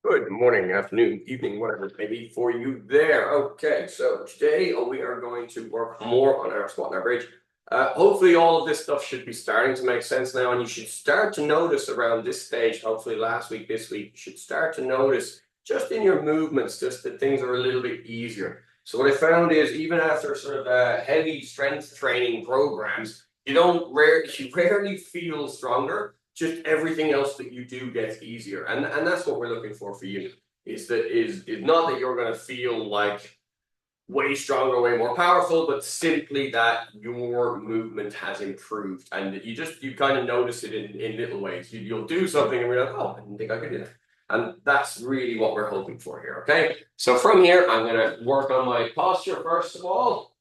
Good morning, afternoon, evening, whatever it may be for you there. Okay, so today we are going to work more on our squat and our bridge. Hopefully all of this stuff should be starting to make sense now, and you should start to notice around this stage, hopefully last week, this week, you should start to notice just in your movements, just that things are a little bit easier. So what I found is even after sort of heavy strength training programs, you rarely feel stronger. Just everything else that you do gets easier. And that's what we're looking for you, is not that you're going to feel like way stronger, way more powerful, but simply that your movement has improved. And you kind of notice it in little ways. You'll do something and you're like, oh, I didn't think I could do that. And that's really what we're hoping for here, okay? So from here, I'm going to work on my posture first of all.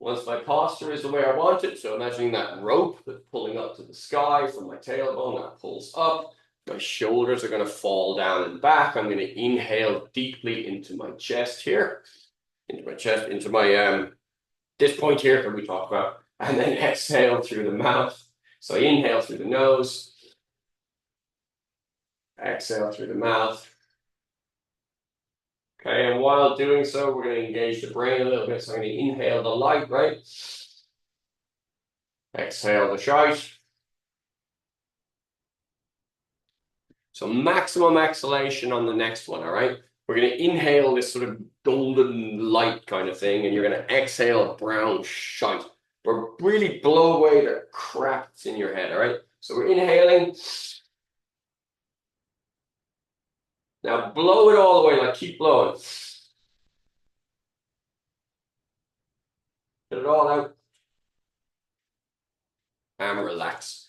Once my posture is the way I want it, so imagining that rope that's pulling up to the sky from my tailbone, that pulls up. My shoulders are going to fall down and back. I'm going to inhale deeply into my chest here, into my this point here that we talked about, and then exhale through the mouth. So inhale through the nose, exhale through the mouth. Okay, and while doing so, we're going to engage the brain a little bit. So I'm going to inhale the light, right? Exhale the shite. So maximum exhalation on the next one, all right? We're going to inhale this sort of golden light kind of thing, and you're going to exhale brown shite. But really blow away the crap that's in your head, all right? So we're inhaling. Now blow it all the way, like keep blowing. Get it all out. And relax.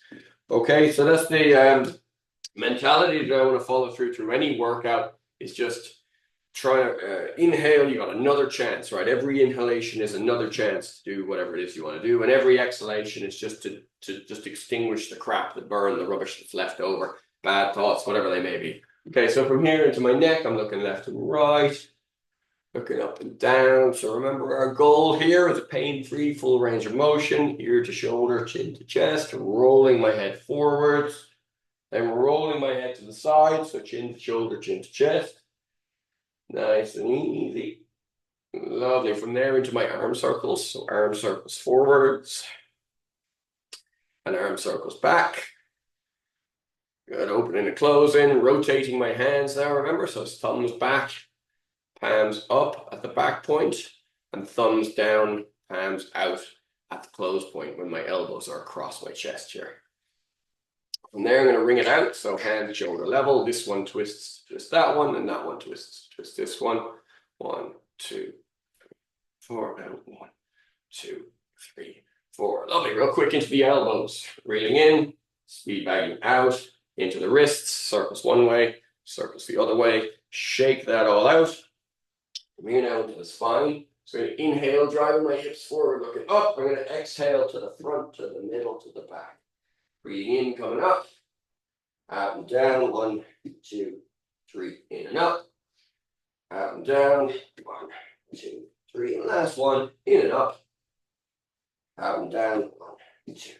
Okay, so that's the mentality that I want to follow through any workout, is just try to inhale. You got another chance, right? Every inhalation is another chance to do whatever it is you want to do. And every exhalation is just to just extinguish the crap, the burn, the rubbish that's left over, bad thoughts, whatever they may be. Okay, so from here into my neck, I'm looking left and right, looking up and down. So remember, our goal here is a pain-free, full range of motion, ear to shoulder, chin to chest, rolling my head forwards, then rolling my head to the side, so chin to shoulder, chin to chest. Nice and easy. Lovely. From there into my arm circles, so arm circles forwards and arm circles back. Good, opening and closing, rotating my hands now, remember, so it's thumbs back, palms up at the back point, and thumbs down, palms out at the close point when my elbows are across my chest here. From there, I'm going to wring it out, so hand shoulder level. This one twists, twist that one, and that one twists, twist this one. 1, 2, 4, out. 1, 2, 3, 4. Lovely, real quick into the elbows. Reeling in, speed bagging out, into the wrists, circles one way, circles the other way. Shake that all out. Bring it out into the spine. So I'm going to inhale, driving my hips forward, looking up. I'm going to exhale to the front, to the middle, to the back. Breathing in, coming up, out and down. 1, 2, 3, in and up, out and down. 1, 2, 3, and last one, in and up, out and down. 1, 2,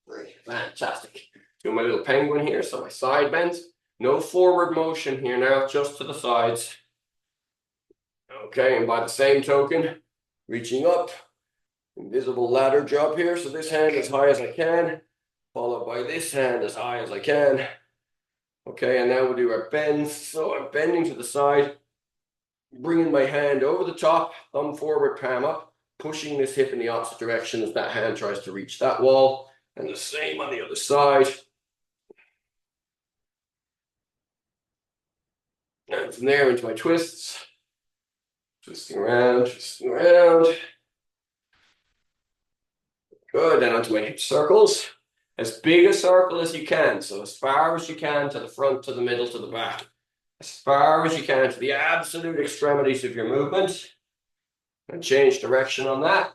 3. Fantastic. Do my little penguin here, so my side bends. No forward motion here now, just to the sides. Okay, and by the same token, reaching up, invisible ladder job here. So this hand as high as I can, followed by this hand as high as I can. Okay, and now we'll do our bends. So I'm bending to the side, bringing my hand over the top, thumb forward, palm up, pushing this hip in the opposite direction as that hand tries to reach that wall. And the same on the other side. And from there into my twists. Twisting around, twisting around. Good, then onto my hip circles. As big a circle as you can, so as far as you can to the front, to the middle, to the back. As far as you can to the absolute extremities of your movement. And change direction on that.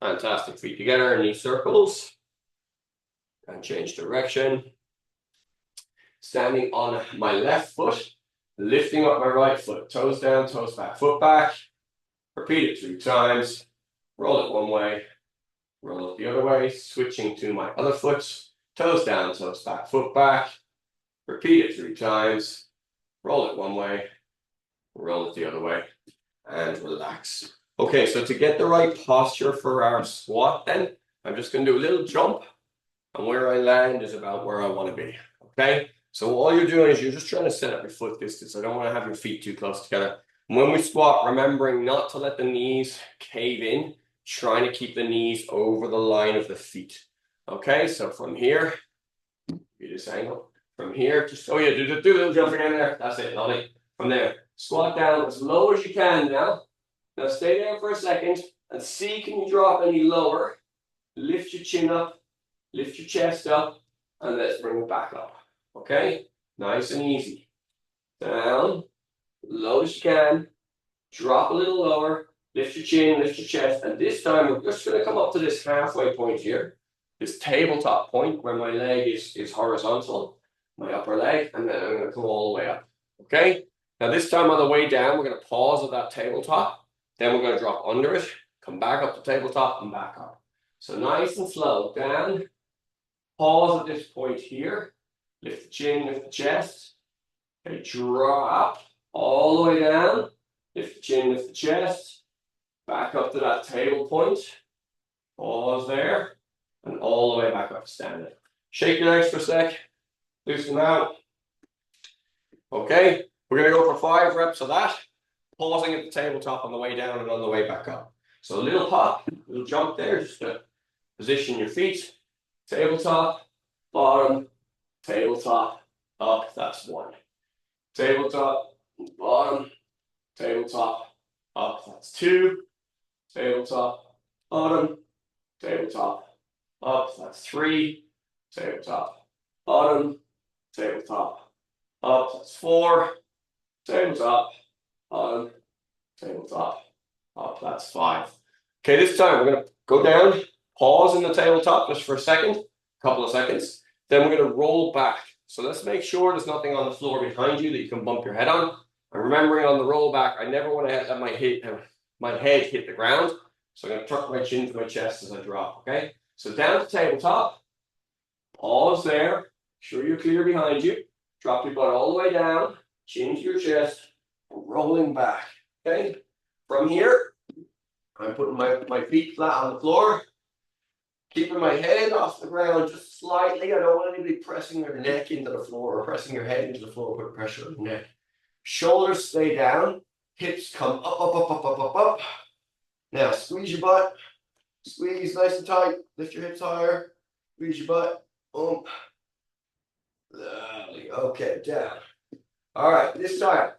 Fantastic, feet together, knee circles. And change direction. Standing on my left foot, lifting up my right foot, toes down, toes back, foot back. Repeat it 3 times. Roll it one way, roll it the other way, switching to my other foot, toes down, toes back, foot back. Repeat it 3 times. Roll it one way, roll it the other way, and relax. Okay, so to get the right posture for our squat then, I'm just going to do a little jump, and where I land is about where I want to be. Okay, so all you're doing is you're just trying to set up your foot distance. I don't want to have your feet too close together. When we squat, remembering not to let the knees cave in, trying to keep the knees over the line of the feet. Okay, so from here, do this angle. From here, just, oh yeah, do a little jump again there. That's it, lovely. From there, squat down as low as you can now. Now stay there for a second and see, can you drop any lower? Lift your chin up, lift your chest up, and let's bring it back up. Okay? Nice and easy. Down, low as you can. Drop a little lower, lift your chin, lift your chest, and this time we're just going to come up to this halfway point here, this tabletop point where my leg is horizontal, my upper leg, and then I'm going to come all the way up. Okay? Now this time on the way down, we're going to pause at that tabletop, then we're going to drop under it, come back up to tabletop, and back up. So nice and slow, down, pause at this point here, lift the chin, lift the chest, okay, drop all the way down, lift the chin, lift the chest, back up to that table point, pause there, and all the way back up to standing. Shake your legs for a sec, loosen them out. Okay, we're going to go for 5 reps of that, pausing at the tabletop on the way down and on the way back up. So a little pop, a little jump there, just to position your feet, tabletop, bottom, tabletop, up, that's 1. Tabletop, bottom, tabletop, up, that's 2. Tabletop, bottom, tabletop, up, that's 3. Tabletop, bottom, tabletop, up, that's 4. Tabletop, bottom, tabletop, up, that's 5. Okay, this time we're going to go down, pause in the tabletop just for a second, couple of seconds. Then we're going to roll back. So let's make sure there's nothing on the floor behind you that you can bump your head on. And remembering on the roll back, I never want to let my head hit the ground. So I'm going to tuck my chin to my chest as I drop, okay? So down to tabletop, pause there, sure you're clear behind you. Drop your butt all the way down, chin to your chest, rolling back, okay? From here, I'm putting my feet flat on the floor, keeping my head off the ground just slightly. I don't want anybody pressing their neck into the floor or pressing your head into the floor, put pressure on the neck. Shoulders stay down, hips come up, up, up, up, up, up, up. Now squeeze your butt, squeeze nice and tight, lift your hips higher, squeeze your butt, boom. Lovely. Okay, down. All right, this time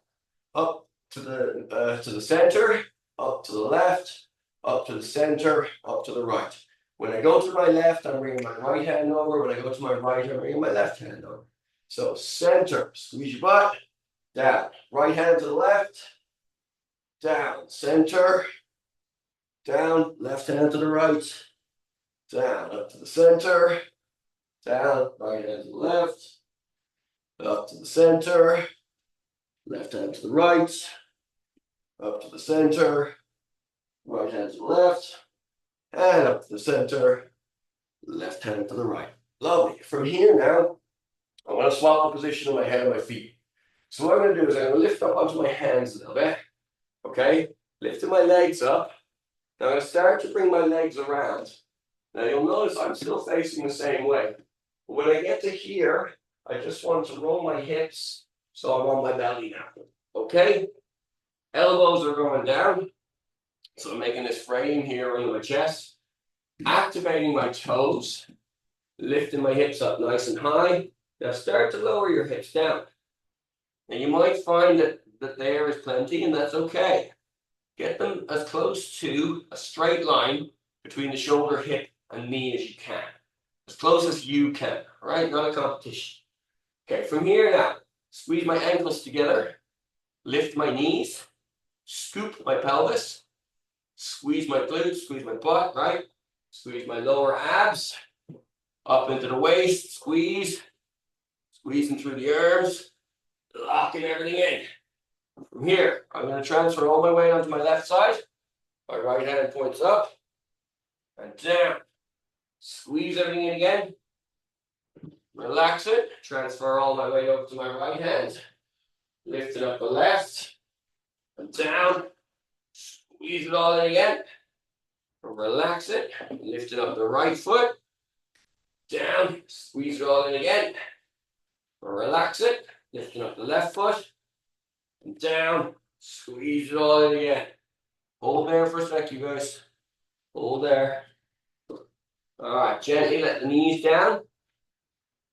up to the center, up to the left, up to the center, up to the right. When I go to my left, I'm bringing my right hand over. When I go to my right, I'm bringing my left hand over. So center, squeeze your butt, down. Right hand to the left, down. Center, down. Left hand to the right, down. Up to the center, down. Right hand to the left, up to the center. Left hand to the right, up to the center. Right hand to the left, and up to the center, left hand to the right. Lovely. From here now, I'm going to swap the position of my head and my feet. So what I'm going to do is I'm going to lift up onto my hands a little bit. Okay? Lifting my legs up. Now I'm going to start to bring my legs around. Now you'll notice I'm still facing the same way. But when I get to here, I just want to roll my hips so I'm on my belly now. Okay? Elbows are going down. So I'm making this frame here under my chest, activating my toes, lifting my hips up nice and high. Now start to lower your hips down. Now you might find that there is plenty, and that's okay. Get them as close to a straight line between the shoulder, hip, and knee as you can. As close as you can, all right? Not a competition. Okay, from here now, squeeze my ankles together, lift my knees, scoop my pelvis, squeeze my glutes, squeeze my butt, right? Squeeze my lower abs, up into the waist, squeeze, squeezing through the arms, locking everything in. From here, I'm going to transfer all my weight onto my left side. My right hand points up and down. Squeeze everything in again. Relax it. Transfer all my weight over to my right hand. Lifting up the left. And down. Squeeze it all in again. Relax it. Lifting up the right foot. Down. Squeeze it all in again. Relax it. Lifting up the left foot. And down. Squeeze it all in again. Hold there for a sec, you guys. Hold there. All right, gently let the knees down.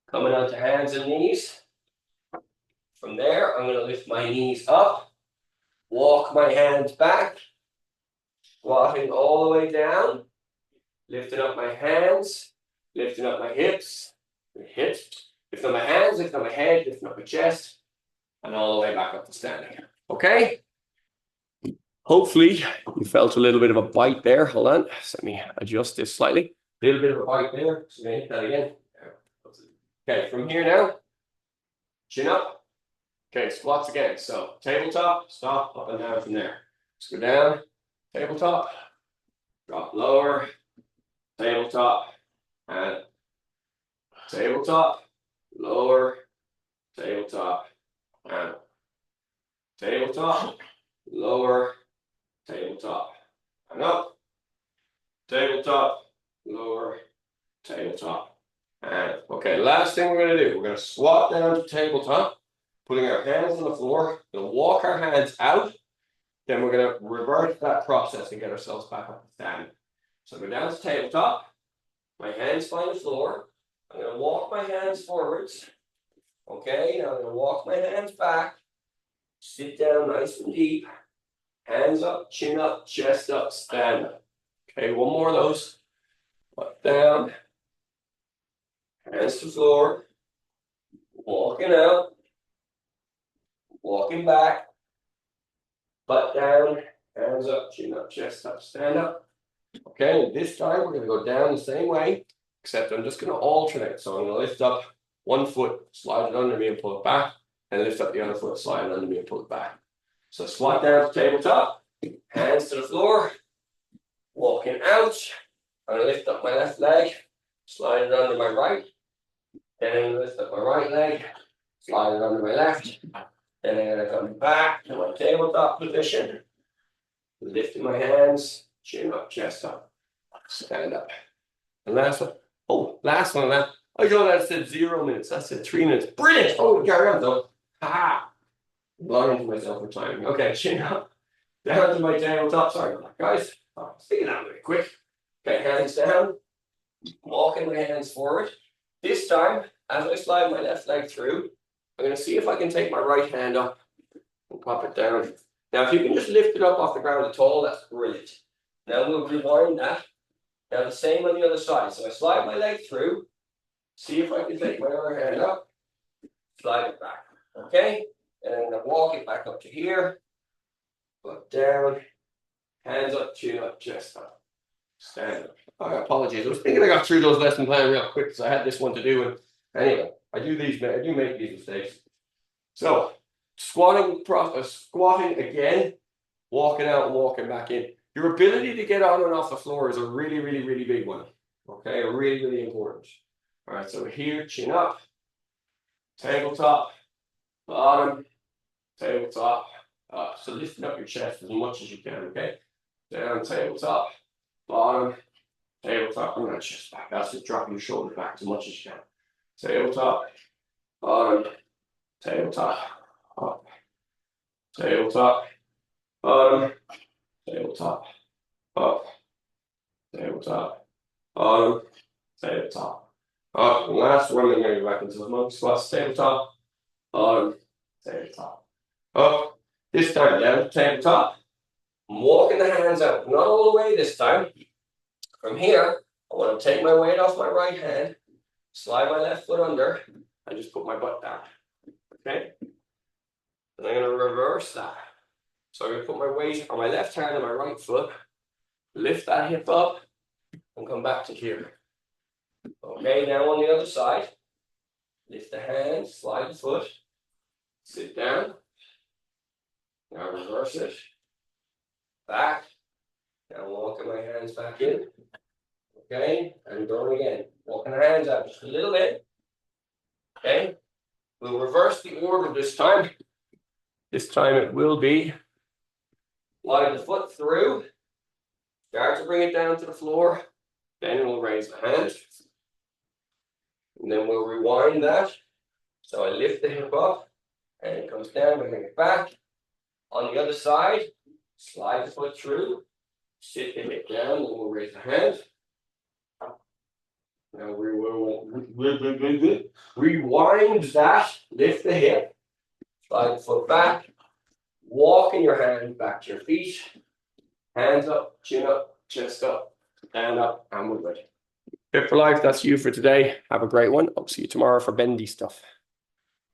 Coming out to hands and knees. From there, I'm going to lift my knees up. Walk my hands back. Squatting all the way down. Lifting up my hands. Lifting up my hips. Lifting up my hands, lifting up my head, lifting up my chest. And all the way back up to standing. Okay? Hopefully, you felt a little bit of a bite there. Hold on. Let me adjust this slightly. A little bit of a bite there. So hit that again. Okay, from here now, chin up. Okay, squats again. So tabletop, stop, up and down from there. Let's go down, tabletop, drop lower, tabletop, and tabletop, lower, tabletop, and tabletop, lower, tabletop, and up, tabletop, lower, tabletop, and okay, last thing we're going to do, we're going to squat down to tabletop, putting our hands on the floor, we're going to walk our hands out, then we're going to reverse that process and get ourselves back up to standing. So go down to tabletop, my hands find the floor, I'm going to walk my hands forwards, okay, now I'm going to walk my hands back, sit down nice and deep, hands up, chin up, chest up, stand up. Okay, one more of those. Up, down, hands to floor, walking out, walking back, butt down, hands up, chin up, chest up, stand up. Okay, and this time we're going to go down the same way, except I'm just going to alternate. So I'm going to lift up one foot, slide it under me and pull it back, and lift up the other foot, slide it under me and pull it back. So squat down to tabletop, hands to the floor, walking out. I'm going to lift up my left leg, slide it under my right. Then I'm going to lift up my right leg, slide it under my left. Then I'm going to come back to my tabletop position, lifting my hands, chin up, chest up, stand up. And last one. Oh, last one. I know that said 0 minutes. That said 3 minutes. Brilliant. Oh, carry on though. Ha! Lying to myself for timing. Okay, chin up. Down to my tabletop. Sorry about that, guys. Speaking out really quick. Okay, hands down. Walking my hands forward. This time, as I slide my left leg through, I'm going to see if I can take my right hand up and pop it down. Now, if you can just lift it up off the ground at all, that's brilliant. Now we'll rewind that. Now the same on the other side. So I slide my leg through, see if I can take my other hand up, slide it back. Okay? And I'm going to walk it back up to here, put down, hands up, chin up, chest up, stand up. Oh, apologies. I was thinking I got through those lesson plans real quick because I had this one to do. And anyway, I do make these mistakes. So squatting again, walking out and walking back in. Your ability to get on and off the floor is a really, really, really big one. Okay, really, really important. All right, so here, chin up, tabletop, bottom, tabletop, up. So lifting up your chest as much as you can, okay? Down, tabletop, bottom, tabletop, and that chest back. That's just dropping your shoulders back as much as you can. Tabletop, bottom, tabletop, up, tabletop, bottom, tabletop, up, tabletop, bottom, tabletop, up. And last one, I'm going to go back into the monkey squats, tabletop, bottom, tabletop, up. This time down to tabletop. I'm walking the hands out, not all the way this time. From here, I want to take my weight off my right hand, slide my left foot under, and just put my butt down. Okay? And I'm going to reverse that. So I'm going to put my weight on my left hand and my right foot, lift that hip up, and come back to here. Okay, now on the other side, lift the hand, slide the foot, sit down. Now reverse it. Back. Now walking my hands back in. Okay, and going again. Walking the hands out just a little bit. Okay, we'll reverse the order this time. This time it will be slide the foot through, start to bring it down to the floor, then we'll raise the hand, and then we'll rewind that. So I lift the hip up, and it comes down, bring it back. On the other side, slide the foot through, sit the hip down, and we'll raise the hand. Now we will rewind that, lift the hip, slide the foot back, walking your hand back to your feet, hands up, chin up, chest up, stand up, and we're good. Fit for life, that's you for today. Have a great one. I'll see you tomorrow for bendy stuff.